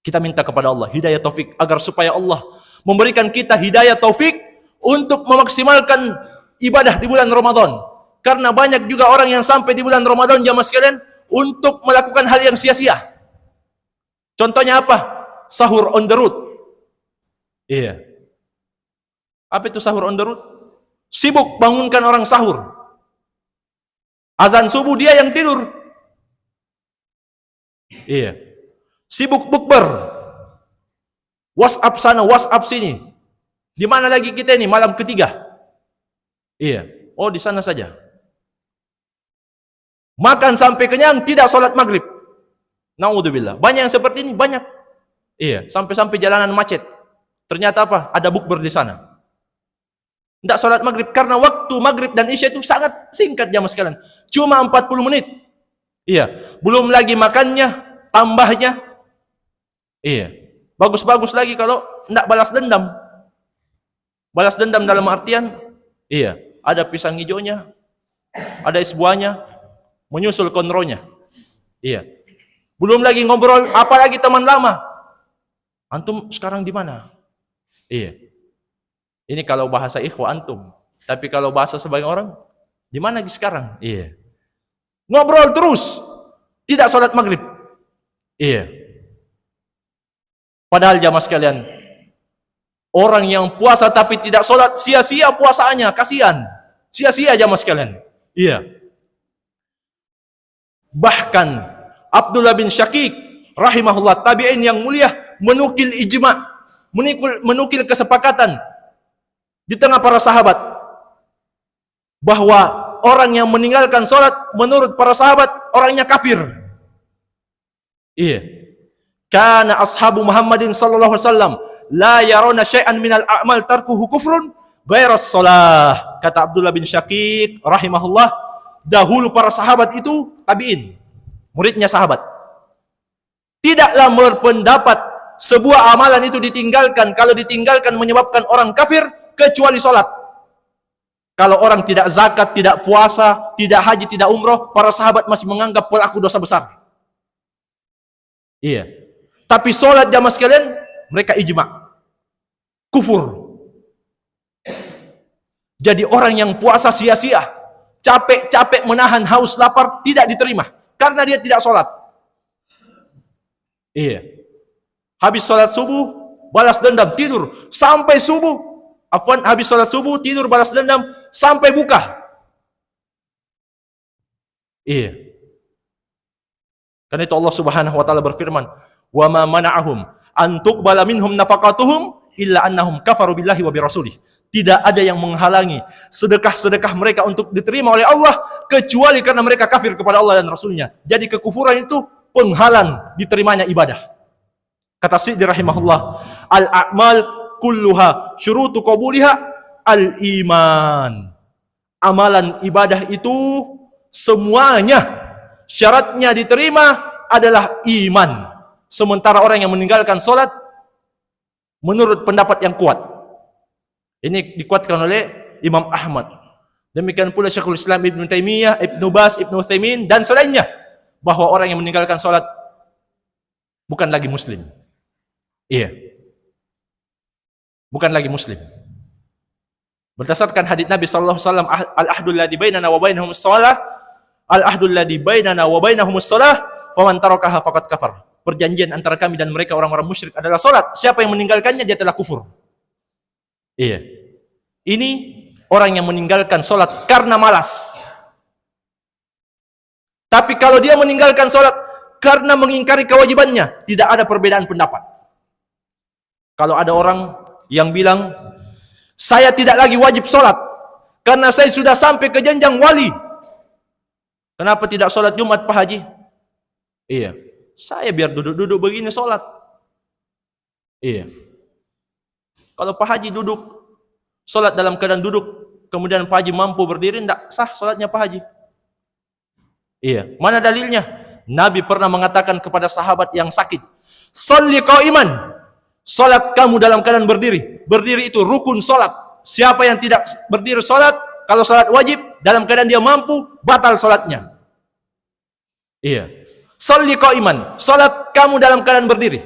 Kita minta kepada Allah hidayah taufik agar supaya Allah memberikan kita hidayah taufik untuk memaksimalkan ibadah di bulan Ramadan. Karena banyak juga orang yang sampai di bulan Ramadan jamaah sekalian untuk melakukan hal yang sia-sia. Contohnya apa? Sahur on the road. Iya. Apa itu sahur on the road? Sibuk bangunkan orang sahur. Azan subuh dia yang tidur. Iya. Sibuk bukber. WhatsApp sana, WhatsApp sini. Di mana lagi kita ini malam ketiga? Iya. Oh, di sana saja. Makan sampai kenyang, tidak sholat maghrib. Naudzubillah. Banyak yang seperti ini, banyak. Iya, sampai-sampai jalanan macet. Ternyata apa? Ada bukber di sana. Tidak sholat maghrib, karena waktu maghrib dan isya itu sangat singkat jamaah sekalian. Cuma 40 menit. Iya, belum lagi makannya, tambahnya. Iya, bagus-bagus lagi kalau tidak balas dendam. Balas dendam dalam artian, iya, ada pisang hijaunya, ada es buahnya, menyusul kontrolnya. Iya. Belum lagi ngobrol, apalagi teman lama. Antum sekarang di mana? Iya. Ini kalau bahasa ikhwa antum. Tapi kalau bahasa sebagian orang, di mana lagi sekarang? Iya. Ngobrol terus. Tidak sholat maghrib. Iya. Padahal jamaah sekalian, orang yang puasa tapi tidak sholat, sia-sia puasaannya. Kasihan. Sia-sia jamaah sekalian. Iya. Bahkan Abdullah bin Syakik rahimahullah, tabi'in yang mulia, menukil ijma', menukil kesepakatan di tengah para sahabat bahwa orang yang meninggalkan sholat menurut para sahabat orangnya kafir. Iya. Kana ashabu Muhammadin sallallahu alaihi wasallam la yarona syai'an minal a'mal tarkuhu kufrun ghairas shalah. Kata Abdullah bin Syakik rahimahullah, dahulu para sahabat itu tabi'in, muridnya sahabat, tidaklah berpendapat sebuah amalan itu ditinggalkan, kalau ditinggalkan menyebabkan orang kafir, kecuali sholat. Kalau orang tidak zakat, tidak puasa, tidak haji, tidak umroh, para sahabat masih menganggap pelaku dosa besar. Iya. Tapi sholat jamaah sekalian, mereka ijma'. Kufur. Jadi orang yang puasa sia-sia, capek-capek menahan haus lapar, tidak diterima. Karena dia tidak sholat. Iya. Habis sholat subuh, balas dendam, tidur. Sampai subuh. Habis sholat subuh, tidur, balas dendam. Sampai buka. Iya. Karena itu Allah subhanahu wa ta'ala berfirman, وَمَا مَنَعَهُمْ أَنْ تُقْبَلَ مِنْهُمْ نَفَقَاتُهُمْ إِلَّا أَنَّهُمْ كَفَرُوا بِاللَّهِ وَبِرَسُولِهِ. Tidak ada yang menghalangi sedekah-sedekah mereka untuk diterima oleh Allah, kecuali karena mereka kafir kepada Allah dan Rasulnya. Jadi kekufuran itu penghalang diterimanya ibadah. Kata Siddi rahimahullah, al-a'mal kulluha syurutu qabuliha al-iman. Amalan ibadah itu semuanya syaratnya diterima adalah iman. Sementara orang yang meninggalkan sholat menurut pendapat yang kuat, ini dikuatkan oleh Imam Ahmad. Demikian pula Syekhul Islam Ibn Taimiyah, Ibn Baz, Ibn Utsaimin dan selainnya, bahwa orang yang meninggalkan sholat bukan lagi muslim. Iya. Bukan lagi muslim. Berdasarkan hadits Nabi sallallahu alaihi wasallam, al-ahdul ladzi bainana wa bainahumus shalah, al-ahdul ladzi bainana wa bainahumus shalah, faman tarakaha faqad kafar. Perjanjian antara kami dan mereka orang-orang musyrik adalah salat. Siapa yang meninggalkannya dia telah kufur. Iya. Ini orang yang meninggalkan salat karena malas. Tapi kalau dia meninggalkan salat karena mengingkari kewajibannya, tidak ada perbedaan pendapat. Kalau ada orang yang bilang, saya tidak lagi wajib salat karena saya sudah sampai ke jenjang wali. Kenapa tidak salat Jumat, Pak Haji? Iya. Saya biar duduk-duduk begini sholat. Iya. Kalau Pak Haji duduk, sholat dalam keadaan duduk, kemudian Pak Haji mampu berdiri, tidak sah sholatnya Pak Haji. Iya. Mana dalilnya? Nabi pernah mengatakan kepada sahabat yang sakit, "Sholli qa'iman." Sholat kamu dalam keadaan berdiri. Berdiri itu rukun sholat. Siapa yang tidak berdiri sholat, kalau sholat wajib, dalam keadaan dia mampu, batal sholatnya. Iya. Sholli qa'iman, salat kamu dalam keadaan berdiri.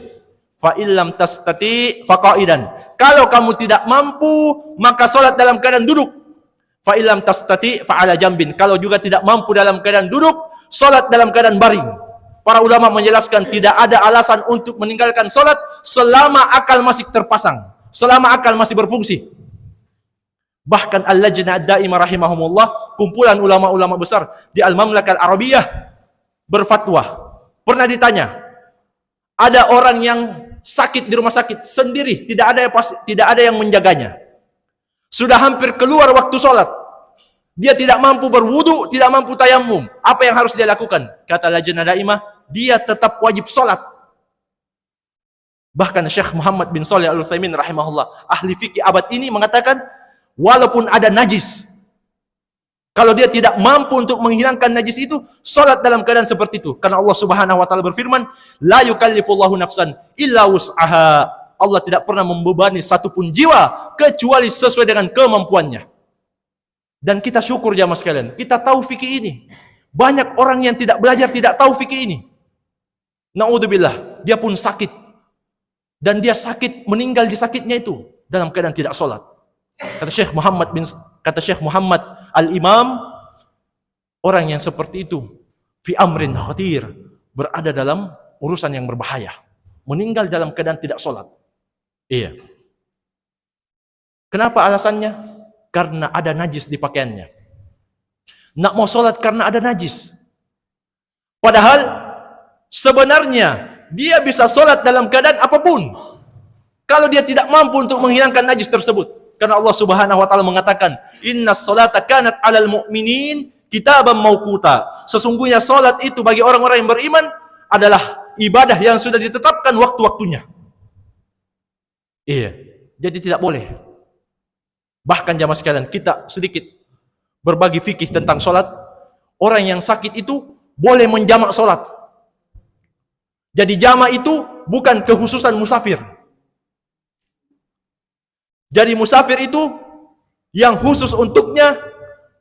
Fa illam tastati fa qa'idan. Kalau kamu tidak mampu, maka salat dalam keadaan duduk. Fa illam tastati fa ala jambin. Kalau juga tidak mampu dalam keadaan duduk, salat dalam keadaan baring. Para ulama menjelaskan tidak ada alasan untuk meninggalkan salat selama akal masih terpasang, selama akal masih berfungsi. Bahkan al-lajnah ad-daimah rahimahumullah kumpulan ulama-ulama besar di Al-Mamlakah Al-Arabiyah berfatwa. Pernah ditanya, ada orang yang sakit di rumah sakit sendiri, tidak ada yang menjaganya. Sudah hampir keluar waktu sholat. Dia tidak mampu berwudu, tidak mampu tayamum. Apa yang harus dia lakukan? Kata Lajnah Daimah, dia tetap wajib sholat. Bahkan Syekh Muhammad bin Shalih Al-Utsaimin rahimahullah, ahli fikih abad ini mengatakan, walaupun ada najis, kalau dia tidak mampu untuk menghilangkan najis itu, salat dalam keadaan seperti itu. Karena Allah Subhanahu wa taala berfirman, la yukallifullahu nafsan illa wus'aha. Allah tidak pernah membebani satupun jiwa kecuali sesuai dengan kemampuannya. Dan kita syukur jamaah sekalian, kita tahu fikih ini. Banyak orang yang tidak belajar tidak tahu fikih ini. Naudzubillah, dia pun sakit. Dan dia sakit, meninggal di sakitnya itu dalam keadaan tidak salat. Kata Syekh Muhammad Al-Imam, orang yang seperti itu fi amrin khatir, berada dalam urusan yang berbahaya, meninggal dalam keadaan tidak sholat. Iya. Kenapa alasannya? Karena ada najis di pakaiannya. Nak mau sholat karena ada najis. Padahal sebenarnya dia bisa sholat dalam keadaan apapun kalau dia tidak mampu untuk menghilangkan najis tersebut. Karena Allah Subhanahu wa taala mengatakan, "Innas salata kanat 'alal mu'minin kitaban mauquta." Sesungguhnya salat itu bagi orang-orang yang beriman adalah ibadah yang sudah ditetapkan waktu-waktunya. Iya. Jadi tidak boleh. Bahkan jamaah sekalian, kita sedikit berbagi fikih tentang salat. Orang yang sakit itu boleh menjamak salat. Jadi jamak itu bukan kekhususan musafir. Jadi musafir itu yang khusus untuknya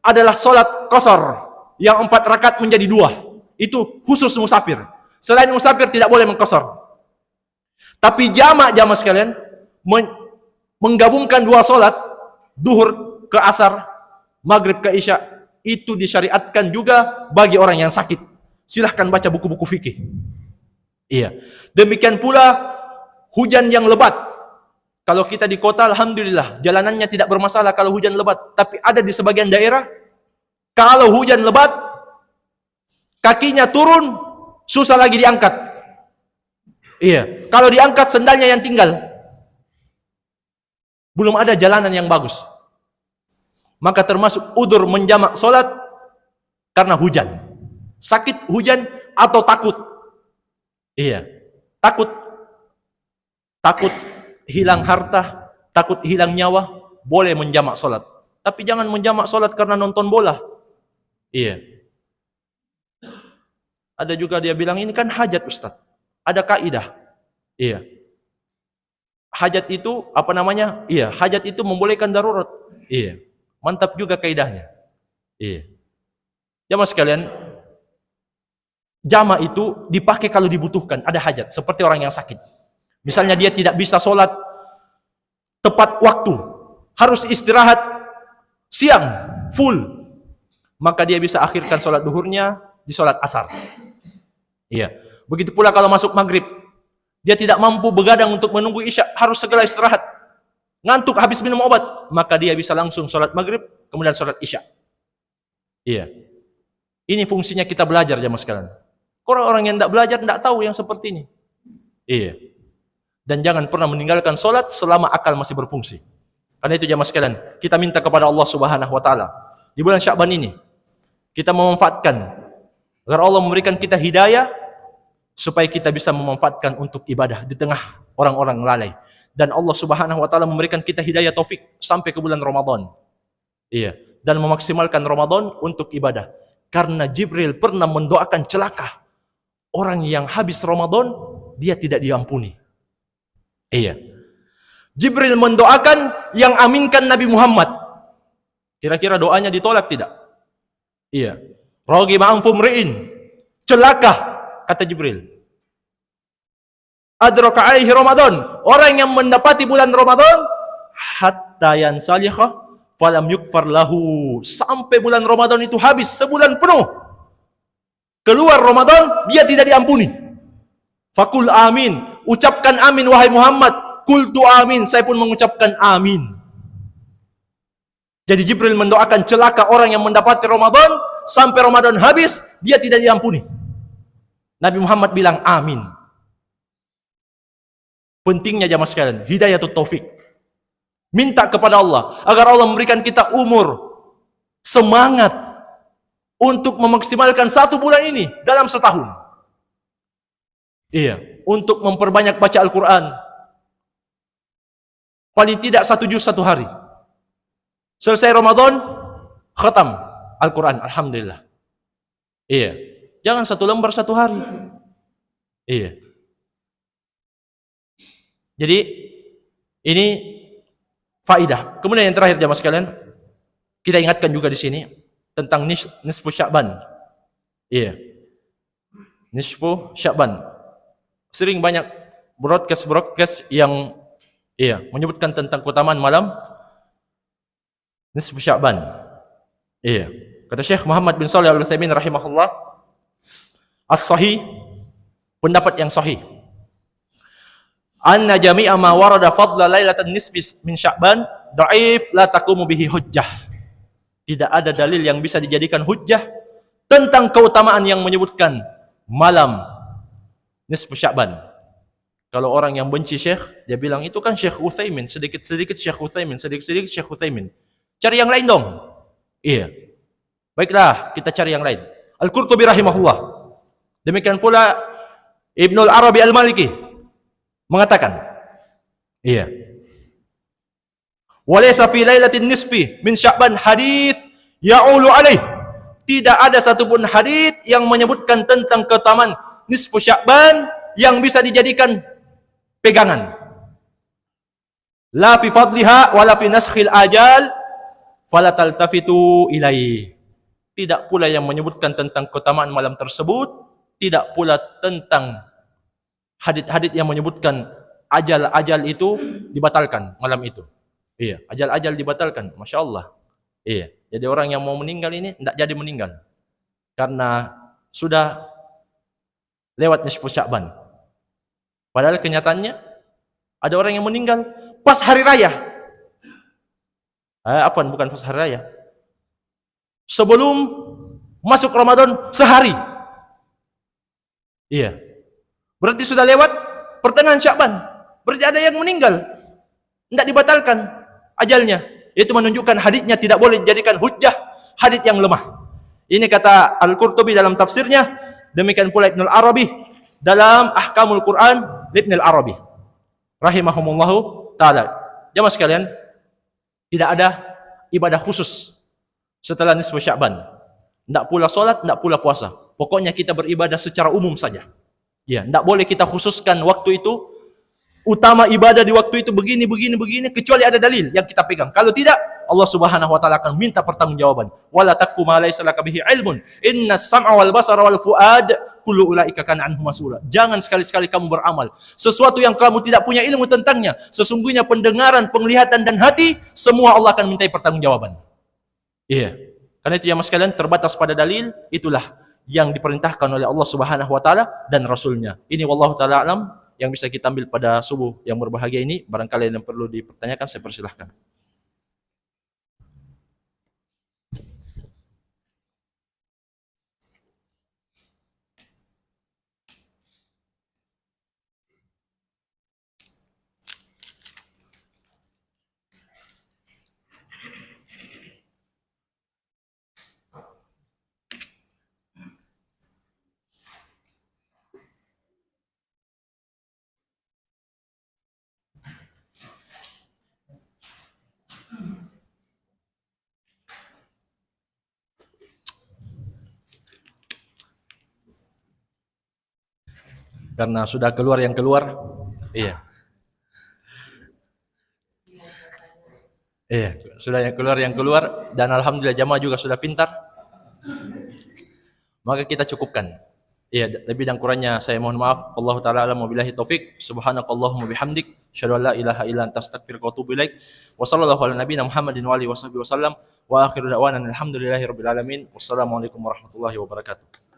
adalah sholat qasar yang 4 rakaat menjadi 2. Itu khusus musafir. Selain musafir tidak boleh mengqasar. Tapi jamaah sekalian menggabungkan 2 sholat, duhur ke asar, maghrib ke isya, itu disyariatkan juga bagi orang yang sakit. Silahkan baca buku-buku fikih. Iya. Demikian pula hujan yang lebat. Kalau kita di kota, alhamdulillah, jalanannya tidak bermasalah kalau hujan lebat. Tapi ada di sebagian daerah, kalau hujan lebat, kakinya turun, susah lagi diangkat. Iya. Kalau diangkat, sendalnya yang tinggal. Belum ada jalanan yang bagus. Maka termasuk udur menjamak sholat karena hujan. Sakit hujan atau takut. Iya. Takut hilang harta, takut hilang nyawa, boleh menjamak sholat. Tapi jangan menjamak sholat karena nonton bola. Iya. Ada juga dia bilang, ini kan hajat Ustaz. Ada kaidah. Iya. Hajat itu, apa namanya? Iya, hajat itu membolehkan darurat. Iya. Mantap juga kaidahnya. Iya. Jamaah sekalian, jamak itu dipakai kalau dibutuhkan, ada hajat. Seperti orang yang sakit. Misalnya dia tidak bisa sholat tepat waktu, harus istirahat siang full, maka dia bisa akhirkan sholat duhurnya di sholat asar. Iya. Begitu pula kalau masuk maghrib, dia tidak mampu begadang untuk menunggu isya, harus segera istirahat, ngantuk habis minum obat, maka dia bisa langsung sholat maghrib kemudian sholat isya. Iya. Ini fungsinya kita belajar jamaah sekalian. Orang-orang yang tidak belajar tidak tahu yang seperti ini. Iya. Dan jangan pernah meninggalkan sholat selama akal masih berfungsi. Karena itu jamaah sekalian, kita minta kepada Allah Subhanahu wa taala di bulan Sya'ban ini kita memanfaatkan agar Allah memberikan kita hidayah supaya kita bisa memanfaatkan untuk ibadah di tengah orang-orang lalai. Dan Allah Subhanahu wa taala memberikan kita hidayah taufik sampai ke bulan Ramadan. Iya, dan memaksimalkan Ramadan untuk ibadah. Karena Jibril pernah mendoakan celaka orang yang habis Ramadan dia tidak diampuni. Iya. Jibril mendoakan yang aminkan Nabi Muhammad. Kira-kira doanya ditolak tidak? Iya. Ragima anfu mri'in. Celaka, kata Jibril. Adraka alaihi Ramadan. Orang yang mendapati bulan Ramadan hatta yansalikha falam yukfar lahu. Sampai bulan Ramadan itu habis sebulan penuh. Keluar Ramadan dia tidak diampuni. Fakul amin. Ucapkan amin wahai Muhammad. Qultu amin. Saya pun mengucapkan amin. Jadi Jibril mendoakan celaka orang yang mendapati Ramadan sampai Ramadan habis dia tidak diampuni. Nabi Muhammad bilang amin. Pentingnya jamaah sekalian, hidayatul taufik. Minta kepada Allah agar Allah memberikan kita umur, semangat untuk memaksimalkan 1 bulan ini dalam setahun. Iya, untuk memperbanyak baca Al-Quran. Paling tidak 1 juz 1 hari. Selesai Ramadan, khatam Al-Quran, alhamdulillah. Iya, jangan 1 lembar 1 hari. Iya. Jadi ini faidah. Kemudian yang terakhir jamaah sekalian, kita ingatkan juga di sini tentang nisfu Sya'ban. Iya. Nisfu Sya'ban. Sering banyak broadcast yang menyebutkan tentang keutamaan malam nisfu Sya'ban. Iya. Kata Syekh Muhammad bin Shalih Al-Utsaimin rahimahullah, as-sahih, pendapat yang sahih, anna jami'a ma warada fadla lailatan nisfi min Sya'ban dhaif la taqumu bihi hujjah. Tidak ada dalil yang bisa dijadikan hujjah tentang keutamaan yang menyebutkan malam nisfu Sya'ban. Kalau orang yang benci Syekh, dia bilang itu kan Syekh Utsaimin, sedikit-sedikit Syekh Utsaimin, sedikit-sedikit Syekh Utsaimin. Cari yang lain dong. Iya. Baiklah, kita cari yang lain. Al-Qurtubi rahimahullah. Demikian pula Ibnul Arabi Al-Maliki mengatakan, iya. Walaysa fi lailatin nisfi min Sya'ban hadits ya'ulu alaih. Tidak ada satupun hadits yang menyebutkan tentang keutamaan nisfu Sya'ban yang bisa dijadikan pegangan. La fi fadliha wala fi naskhil ajal fala taltafitu ilaih. Tidak pula yang menyebutkan tentang keutamaan malam tersebut, tidak pula tentang hadits-hadits yang menyebutkan ajal-ajal itu dibatalkan malam itu. Iya, ajal-ajal dibatalkan. Masya Allah. Iya. Jadi orang yang mau meninggal ini tidak jadi meninggal karena sudah lewat nisfu Sya'ban. Padahal kenyataannya ada orang yang meninggal pas hari raya. Bukan pas hari raya. Sebelum masuk Ramadan sehari. Iya. Berarti sudah lewat pertengahan Sya'ban. Berarti ada yang meninggal. Tidak dibatalkan ajalnya. Itu menunjukkan haditsnya tidak boleh dijadikan hujjah, hadits yang lemah. Ini kata Al-Qurtubi dalam tafsirnya, demikian pula Ibnul Arabi dalam Ahkamul Quran Ibnul Arabi rahimahumullahu taala. Jamaah sekalian, tidak ada ibadah khusus setelah nisfu Sya'ban. Tidak pula salat, tidak pula puasa. Pokoknya kita beribadah secara umum saja. Ya, tidak boleh kita khususkan waktu itu utama ibadah di waktu itu begini kecuali ada dalil yang kita pegang. Kalau tidak, Allah Subhanahu wa taala akan minta pertanggungjawaban. Wala taqfu ma laysa laka bihi ilmun. Innas sam'a wal basara wal fuad kullu ulaika kana anhu mas'ula. Jangan sekali-sekali kamu beramal sesuatu yang kamu tidak punya ilmu tentangnya. Sesungguhnya pendengaran, penglihatan dan hati semua Allah akan mintai pertanggungjawaban. Iya. Karena itu ya mas sekalian, terbatas pada dalil, itulah yang diperintahkan oleh Allah Subhanahu wa taala dan Rasulnya. Ini wallahu taala alam yang bisa kita ambil pada subuh yang berbahagia ini. Barangkali yang perlu dipertanyakan, saya persilahkan. Karena sudah keluar yang keluar. Iya. Iya, sudah yang keluar dan alhamdulillah jamaah juga sudah pintar. Maka kita cukupkan. Iya, lebih dan kurangnya saya mohon maaf. Wallahu taala alam, wabillahi taufik. Subhanakallahumma bihamdik, asyhadu an la ilaha illa anta, astaghfiruka wa atubu ilaik. Wa sallallahu ala nabiyyina Muhammadin wa alihi washabihi wasallam. Wa akhiru da'wana alhamdulillahirabbil alamin. Wassalamualaikum warahmatullahi wabarakatuh.